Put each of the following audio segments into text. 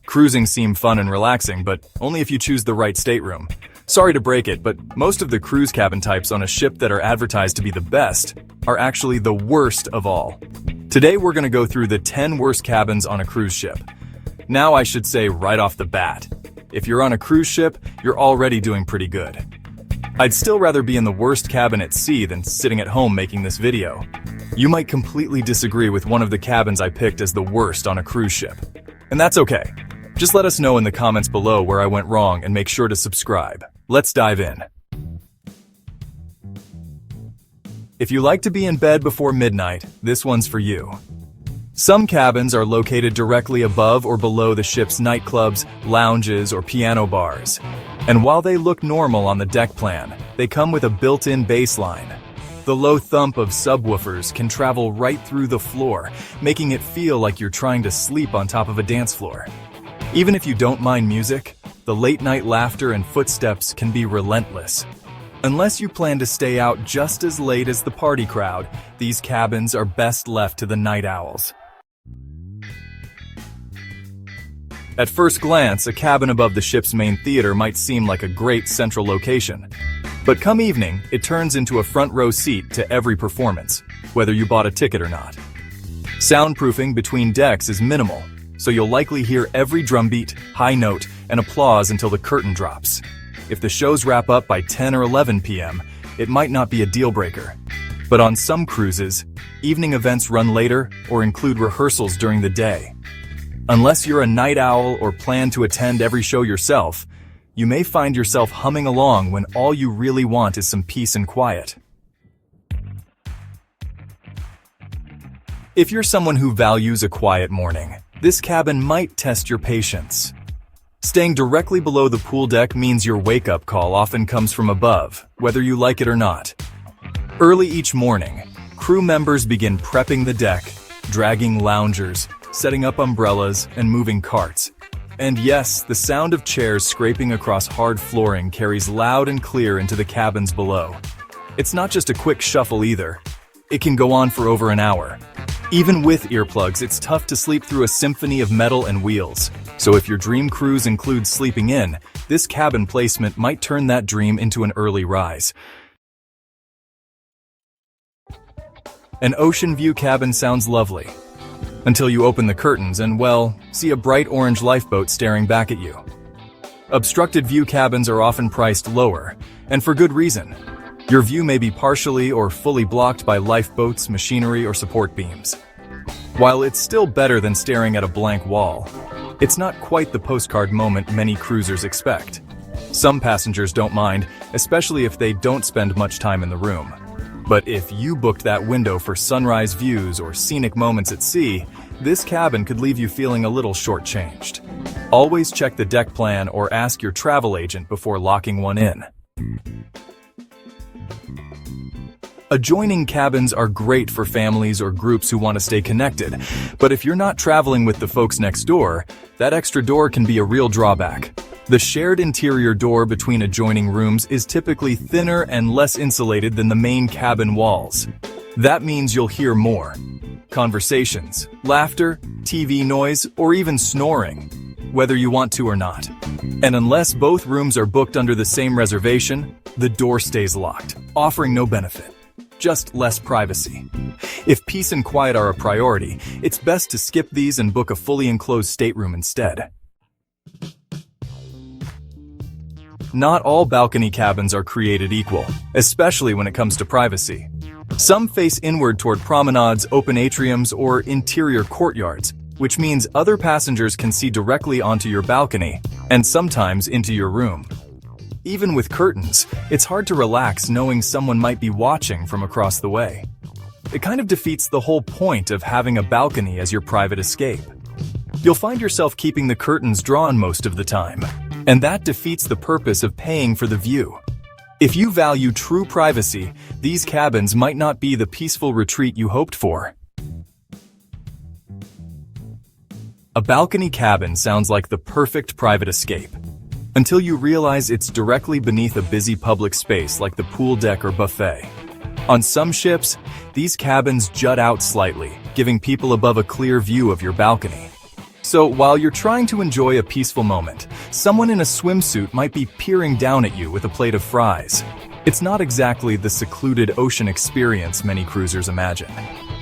Cruising seems fun and relaxing, but only if you choose the right stateroom. Sorry to break it, but most of the cruise cabin types on a ship that are advertised to be the best are actually the worst of all. Today we're going to go through the 10 worst cabins on a cruise ship. Now I should say right off the bat, if you're on a cruise ship, you're already doing pretty good. I'd still rather be in the worst cabin at sea than sitting at home making this video. You might completely disagree with one of the cabins I picked as the worst on a cruise ship. And that's okay. Just let us know in the comments below where I went wrong and make sure to subscribe. Let's dive in. If you like to be in bed before midnight, this one's for you. Some cabins are located directly above or below the ship's nightclubs, lounges, or piano bars. And while they look normal on the deck plan, they come with a built-in bass line. The low thump of subwoofers can travel right through the floor, making it feel like you're trying to sleep on top of a dance floor. Even if you don't mind music, the late-night laughter and footsteps can be relentless. Unless you plan to stay out just as late as the party crowd, these cabins are best left to the night owls. At first glance, a cabin above the ship's main theater might seem like a great central location. But come evening, it turns into a front row seat to every performance, whether you bought a ticket or not. Soundproofing between decks is minimal, so you'll likely hear every drumbeat, high note, and applause until the curtain drops. If the shows wrap up by 10 or 11 p.m., it might not be a deal breaker. But on some cruises, evening events run later or include rehearsals during the day. Unless you're a night owl or plan to attend every show yourself, you may find yourself humming along when all you really want is some peace and quiet. If you're someone who values a quiet morning, this cabin might test your patience. Staying directly below the pool deck means your wake-up call often comes from above, whether you like it or not. Early each morning, crew members begin prepping the deck, dragging loungers, setting up umbrellas, and moving carts. And yes, the sound of chairs scraping across hard flooring carries loud and clear into the cabins below. It's not just a quick shuffle either. It can go on for over an hour. Even with earplugs, it's tough to sleep through a symphony of metal and wheels. So if your dream cruise includes sleeping in, this cabin placement might turn that dream into an early rise. An ocean view cabin sounds lovely, until you open the curtains and, well, see a bright orange lifeboat staring back at you. Obstructed view cabins are often priced lower, and for good reason. Your view may be partially or fully blocked by lifeboats, machinery, or support beams. While it's still better than staring at a blank wall, it's not quite the postcard moment many cruisers expect. Some passengers don't mind, especially if they don't spend much time in the room. But if you booked that window for sunrise views or scenic moments at sea, this cabin could leave you feeling a little shortchanged. Always check the deck plan or ask your travel agent before locking one in. Adjoining cabins are great for families or groups who want to stay connected, but if you're not traveling with the folks next door, that extra door can be a real drawback. The shared interior door between adjoining rooms is typically thinner and less insulated than the main cabin walls. That means you'll hear more conversations, laughter, TV noise, or even snoring, whether you want to or not. And unless both rooms are booked under the same reservation, the door stays locked, offering no benefit, just less privacy. If peace and quiet are a priority, it's best to skip these and book a fully enclosed stateroom instead. Not all balcony cabins are created equal, especially when it comes to privacy. Some face inward toward promenades, open atriums, or interior courtyards, which means other passengers can see directly onto your balcony, and sometimes into your room. Even with curtains, it's hard to relax knowing someone might be watching from across the way. It kind of defeats the whole point of having a balcony as your private escape. You'll find yourself keeping the curtains drawn most of the time, and that defeats the purpose of paying for the view. If you value true privacy, these cabins might not be the peaceful retreat you hoped for. A balcony cabin sounds like the perfect private escape, until you realize it's directly beneath a busy public space like the pool deck or buffet. On some ships, these cabins jut out slightly, giving people above a clear view of your balcony. So while you're trying to enjoy a peaceful moment, someone in a swimsuit might be peering down at you with a plate of fries. It's not exactly the secluded ocean experience many cruisers imagine.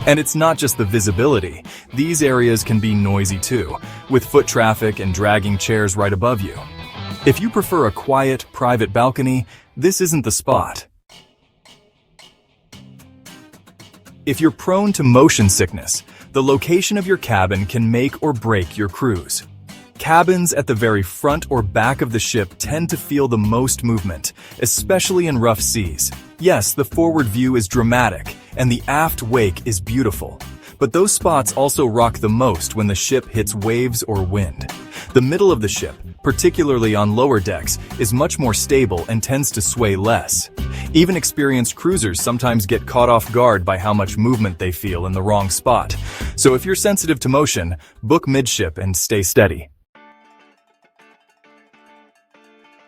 And it's not just the visibility. These areas can be noisy too, with foot traffic and dragging chairs right above you. If you prefer a quiet, private balcony, this isn't the spot. If you're prone to motion sickness, the location of your cabin can make or break your cruise. Cabins at the very front or back of the ship tend to feel the most movement, especially in rough seas. Yes, the forward view is dramatic, and the aft wake is beautiful. But those spots also rock the most when the ship hits waves or wind. The middle of the ship, particularly on lower decks, is much more stable and tends to sway less. Even experienced cruisers sometimes get caught off guard by how much movement they feel in the wrong spot. So if you're sensitive to motion, book midship and stay steady.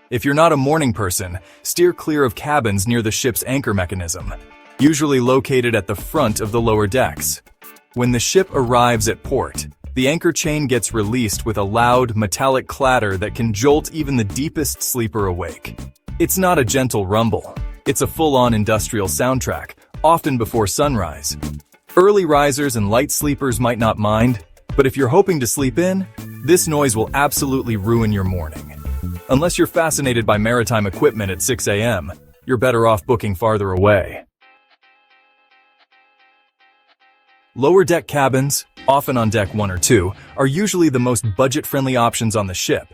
If you're not a morning person, steer clear of cabins near the ship's anchor mechanism, usually located at the front of the lower decks. When the ship arrives at port, the anchor chain gets released with a loud, metallic clatter that can jolt even the deepest sleeper awake. It's not a gentle rumble. It's a full-on industrial soundtrack, often before sunrise. Early risers and light sleepers might not mind, but if you're hoping to sleep in, this noise will absolutely ruin your morning. Unless you're fascinated by maritime equipment at 6 a.m., you're better off booking farther away. Lower deck cabins, often on deck 1 or 2, are usually the most budget-friendly options on the ship,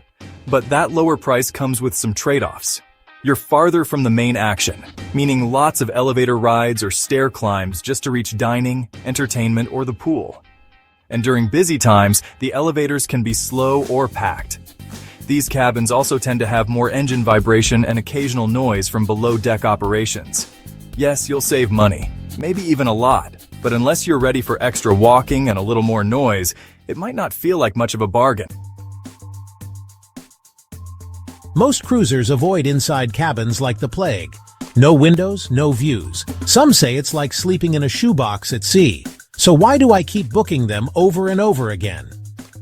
but that lower price comes with some trade-offs. You're farther from the main action, meaning lots of elevator rides or stair climbs just to reach dining, entertainment, or the pool. And during busy times, the elevators can be slow or packed. These cabins also tend to have more engine vibration and occasional noise from below-deck operations. Yes, you'll save money, maybe even a lot, but unless you're ready for extra walking and a little more noise, it might not feel like much of a bargain. Most cruisers avoid inside cabins like the plague. No windows, no views. Some say it's like sleeping in a shoebox at sea. So why do I keep booking them over and over again?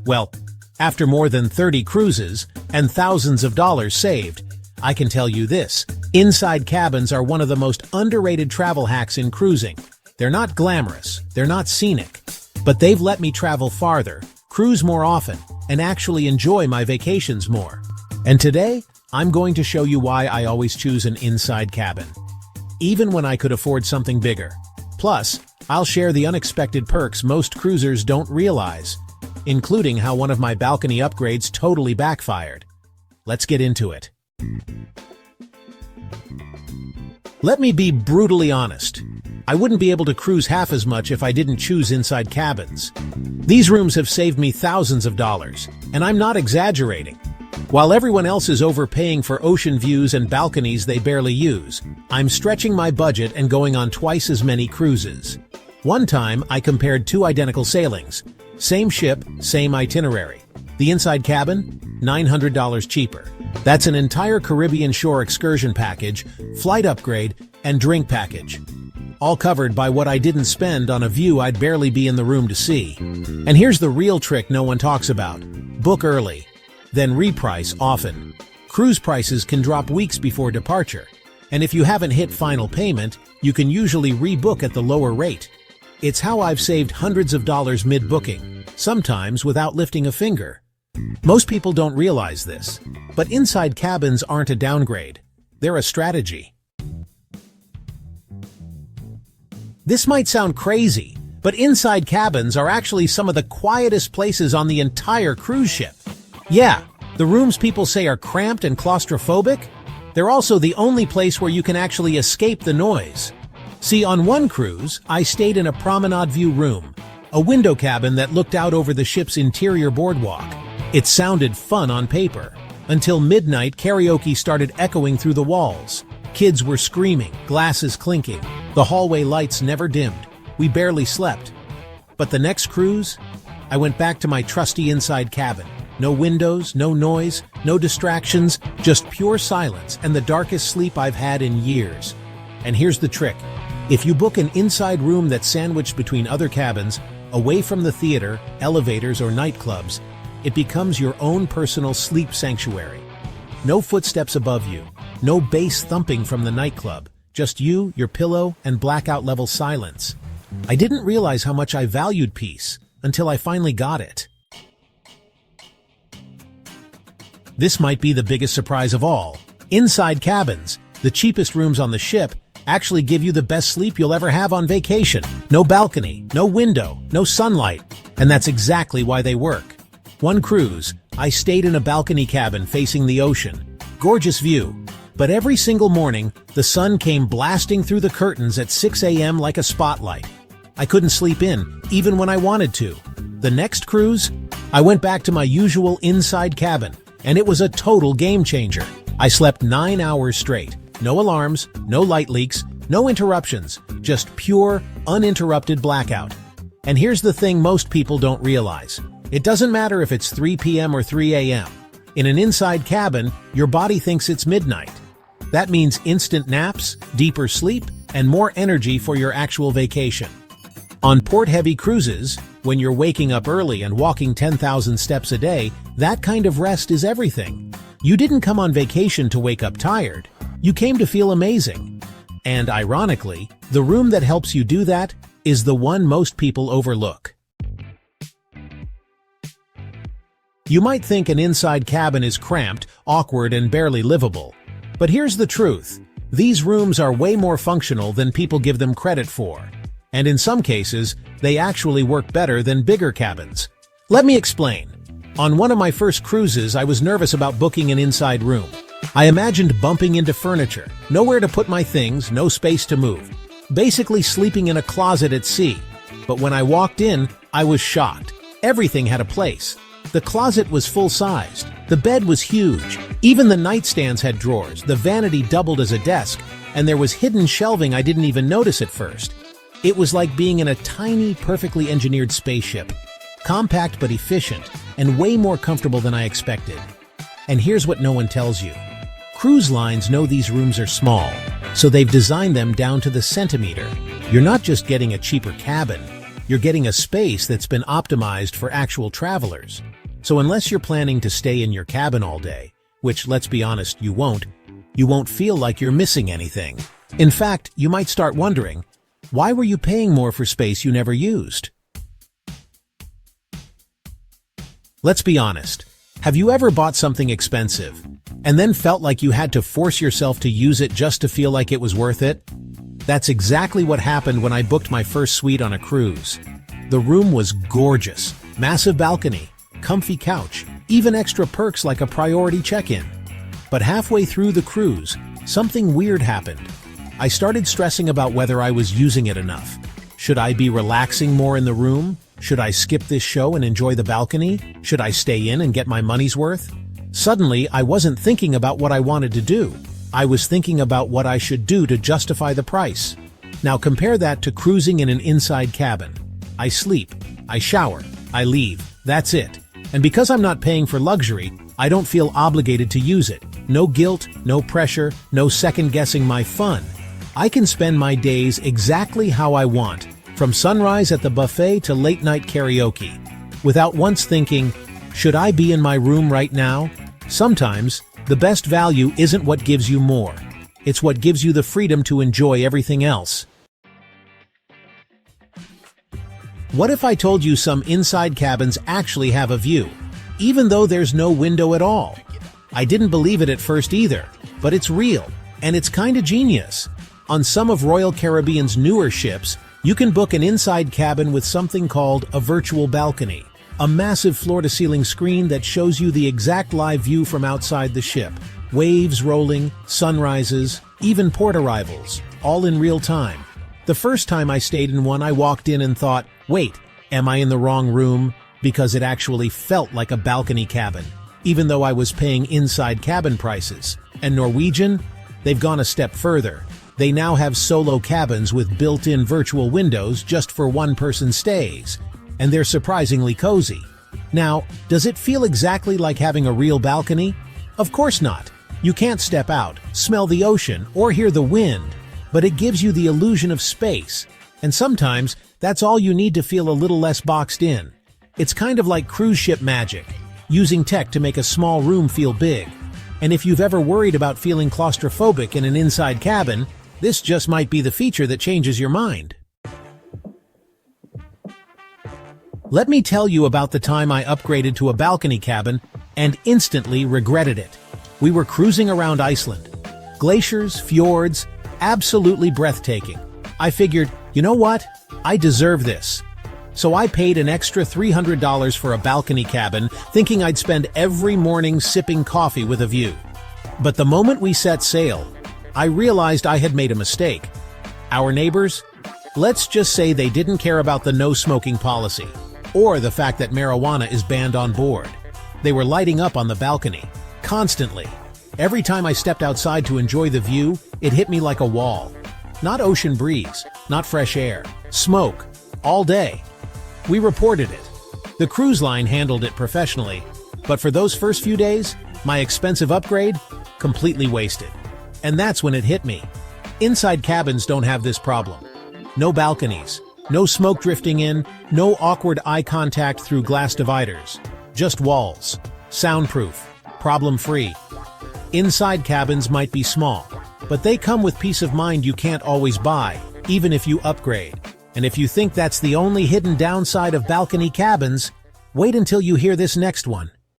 Well, after more than 30 cruises and thousands of dollars saved, I can tell you this: inside cabins are one of the most underrated travel hacks in cruising. They're not glamorous, they're not scenic, but they've let me travel farther, cruise more often, and actually enjoy my vacations more. And today, I'm going to show you why I always choose an inside cabin, even when I could afford something bigger. Plus, I'll share the unexpected perks most cruisers don't realize, including how one of my balcony upgrades totally backfired. Let's get into it. Let me be brutally honest. I wouldn't be able to cruise half as much if I didn't choose inside cabins. These rooms have saved me thousands of dollars, and I'm not exaggerating. While everyone else is overpaying for ocean views and balconies they barely use, I'm stretching my budget and going on twice as many cruises. One time, I compared 2 identical sailings. Same ship, same itinerary. The inside cabin, $900 cheaper. That's an entire Caribbean shore excursion package, flight upgrade, and drink package. All covered by what I didn't spend on a view I'd barely be in the room to see. And here's the real trick no one talks about. Book early, then reprice often. Cruise prices can drop weeks before departure, and if you haven't hit final payment, you can usually rebook at the lower rate. It's how I've saved hundreds of dollars mid-booking, sometimes without lifting a finger. Most people don't realize this, but inside cabins aren't a downgrade. They're a strategy. This might sound crazy, but inside cabins are actually some of the quietest places on the entire cruise ship. Yeah, the rooms people say are cramped and claustrophobic, they're also the only place where you can actually escape the noise. See, on one cruise, I stayed in a promenade view room, a window cabin that looked out over the ship's interior boardwalk. It sounded fun on paper, until midnight karaoke started echoing through the walls. Kids were screaming, glasses clinking. The hallway lights never dimmed. We barely slept. But the next cruise, I went back to my trusty inside cabin. No windows, no noise, no distractions, just pure silence and the darkest sleep I've had in years. And here's the trick. If you book an inside room that's sandwiched between other cabins, away from the theater, elevators, or nightclubs, it becomes your own personal sleep sanctuary. No footsteps above you, no bass thumping from the nightclub, just you, your pillow, and blackout-level silence. I didn't realize how much I valued peace until I finally got it. This might be the biggest surprise of all. Inside cabins, the cheapest rooms on the ship, actually give you the best sleep you'll ever have on vacation. No balcony, no window, no sunlight, and that's exactly why they work. One cruise, I stayed in a balcony cabin facing the ocean. Gorgeous view. But every single morning, the sun came blasting through the curtains at 6 a.m. like a spotlight. I couldn't sleep in, even when I wanted to. The next cruise, I went back to my usual inside cabin, and it was a total game changer. I slept 9 hours straight. No alarms, no light leaks, no interruptions, just pure, uninterrupted blackout. And here's the thing most people don't realize. It doesn't matter if it's 3 p.m. or 3 a.m. In an inside cabin, your body thinks it's midnight. That means instant naps, deeper sleep, and more energy for your actual vacation. On port-heavy cruises, when you're waking up early and walking 10,000 steps a day, that kind of rest is everything. You didn't come on vacation to wake up tired. You came to feel amazing. And ironically, the room that helps you do that is the one most people overlook. You might think an inside cabin is cramped, awkward, and barely livable. But here's the truth. These rooms are way more functional than people give them credit for. And in some cases, they actually work better than bigger cabins. Let me explain. On one of my first cruises, I was nervous about booking an inside room. I imagined bumping into furniture, nowhere to put my things, no space to move. Basically sleeping in a closet at sea. But when I walked in, I was shocked. Everything had a place. The closet was full-sized. The bed was huge. Even the nightstands had drawers, the vanity doubled as a desk, and there was hidden shelving I didn't even notice at first. It was like being in a tiny, perfectly engineered spaceship. Compact but efficient, and way more comfortable than I expected. And here's what no one tells you. Cruise lines know these rooms are small, so they've designed them down to the centimeter. You're not just getting a cheaper cabin, you're getting a space that's been optimized for actual travelers. So unless you're planning to stay in your cabin all day, which, let's be honest, you won't feel like you're missing anything. In fact, you might start wondering, why were you paying more for space you never used? Let's be honest. Have you ever bought something expensive and then felt like you had to force yourself to use it just to feel like it was worth it? That's exactly what happened when I booked my first suite on a cruise. The room was gorgeous, massive balcony, comfy couch, even extra perks like a priority check-in. But halfway through the cruise, something weird happened. I started stressing about whether I was using it enough. Should I be relaxing more in the room? Should I skip this show and enjoy the balcony? Should I stay in and get my money's worth? Suddenly, I wasn't thinking about what I wanted to do. I was thinking about what I should do to justify the price. Now compare that to cruising in an inside cabin. I sleep, I shower, I leave. That's it. And because I'm not paying for luxury, I don't feel obligated to use it. No guilt, no pressure, no second-guessing my fun. I can spend my days exactly how I want, from sunrise at the buffet to late-night karaoke, without once thinking, should I be in my room right now? Sometimes, the best value isn't what gives you more. It's what gives you the freedom to enjoy everything else. What if I told you some inside cabins actually have a view, even though there's no window at all? I didn't believe it at first either, but it's real, and it's kinda genius. On some of Royal Caribbean's newer ships, you can book an inside cabin with something called a virtual balcony, a massive floor-to-ceiling screen that shows you the exact live view from outside the ship. Waves rolling, sunrises, even port arrivals, all in real time. The first time I stayed in one, I walked in and thought, wait, am I in the wrong room? Because it actually felt like a balcony cabin, even though I was paying inside cabin prices. And Norwegian? They've gone a step further. They now have solo cabins with built-in virtual windows just for one-person stays, and they're surprisingly cozy. Now, does it feel exactly like having a real balcony? Of course not. You can't step out, smell the ocean, or hear the wind, but it gives you the illusion of space, and sometimes that's all you need to feel a little less boxed in. It's kind of like cruise ship magic. using tech to make a small room feel big. And if you've ever worried about feeling claustrophobic in an inside cabin, this just might be the feature that changes your mind. Let me tell you about the time I upgraded to a balcony cabin and instantly regretted it. We were cruising around Iceland. Glaciers, fjords, absolutely breathtaking. I figured, you know what? I deserve this. So I paid an extra $300 for a balcony cabin, thinking I'd spend every morning sipping coffee with a view. But the moment we set sail, I realized I had made a mistake. Our neighbors? Let's just say they didn't care about the no-smoking policy, or the fact that marijuana is banned on board. They were lighting up on the balcony, constantly. Every time I stepped outside to enjoy the view, it hit me like a wall. Not ocean breeze, not fresh air, smoke, all day. We reported it. The cruise line handled it professionally, but for those first few days, my expensive upgrade, completely wasted. And that's when it hit me. Inside cabins don't have this problem. No balconies, no smoke drifting in, no awkward eye contact through glass dividers. Just walls. Soundproof. Problem-free. Inside cabins might be small, but they come with peace of mind you can't always buy, even if you upgrade. And if you think that's the only hidden downside of balcony cabins, wait until you hear this next one.